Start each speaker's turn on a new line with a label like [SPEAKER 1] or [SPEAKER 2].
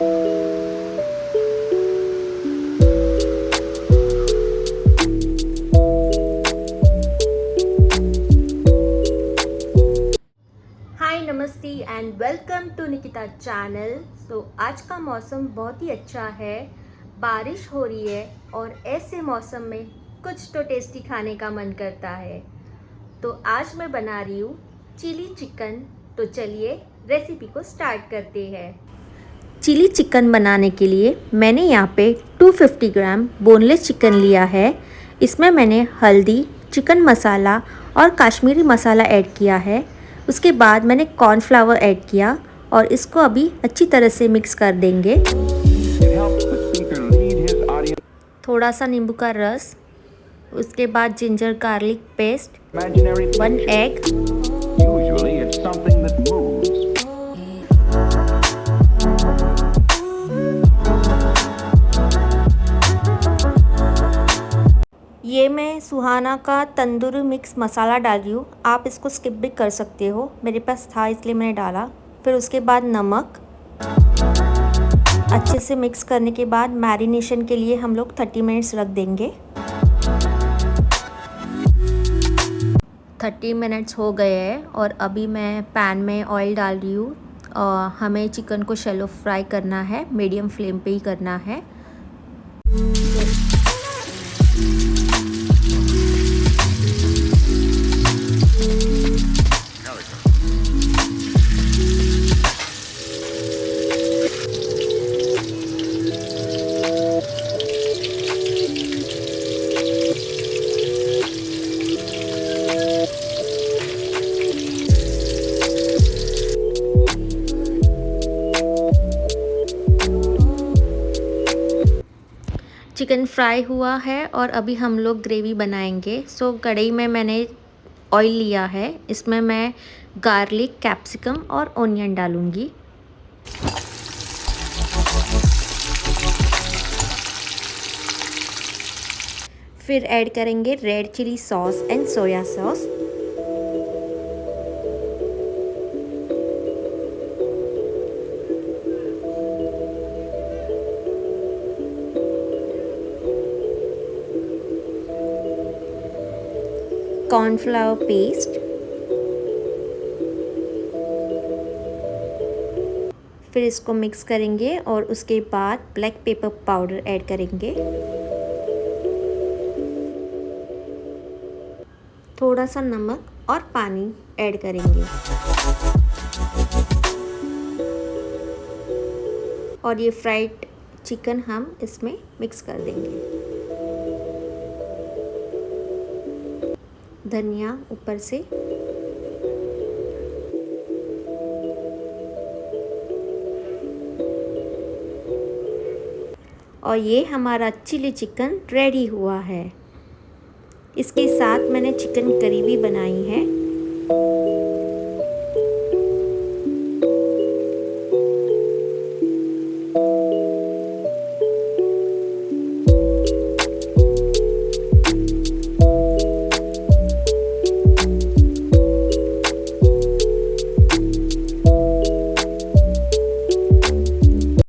[SPEAKER 1] हाय नमस्ते and welcome to Nikita channel. आज का मौसम बहुत ही अच्छा है, बारिश हो रही है और ऐसे मौसम में कुछ तो टेस्टी खाने का मन करता है। तो आज मैं बना रही हूँ चिली चिकन। तो चलिए रेसिपी को स्टार्ट करते हैं। चिली चिकन बनाने के लिए मैंने यहाँ पे 250 ग्राम बोनलेस चिकन लिया है। इसमें मैंने हल्दी, चिकन मसाला और कश्मीरी मसाला ऐड किया है। उसके बाद मैंने कॉर्नफ्लावर ऐड किया और इसको अभी अच्छी तरह से मिक्स कर देंगे। थोड़ा सा नींबू का रस, उसके बाद जिंजर गार्लिक पेस्ट, 1 एग, ये मैं सुहाना का तंदूरी मिक्स मसाला डाल रही हूँ। आप इसको स्किप भी कर सकते हो, मेरे पास था इसलिए मैंने डाला। फिर उसके बाद नमक। अच्छे से मिक्स करने के बाद मैरिनेशन के लिए हम लोग 30 मिनट्स रख देंगे। 30 मिनट्स हो गए हैं और अभी मैं पैन में ऑयल डाल रही हूँ। हमें चिकन को शैलो फ्राई करना है, मीडियम फ्लेम पे ही करना है। चिकन फ्राई हुआ है और अभी हम लोग ग्रेवी बनाएंगे। कढ़ाई में मैंने ऑयल लिया है, इसमें मैं गार्लिक, कैप्सिकम और ऑनियन डालूंगी। फिर ऐड करेंगे red chilli sauce and soya sauce. Cornflour paste, फिर इसको मिक्स करेंगे और उसके बाद ब्लैक पेपर पाउडर ऐड करेंगे। थोड़ा सा नमक और पानी ऐड करेंगे और ये फ्राइड चिकन हम इसमें मिक्स कर देंगे। धनिया ऊपर से, और ये हमारा चिली चिकन रेडी हुआ है। इसके साथ मैंने चिकन करी भी बनाई है।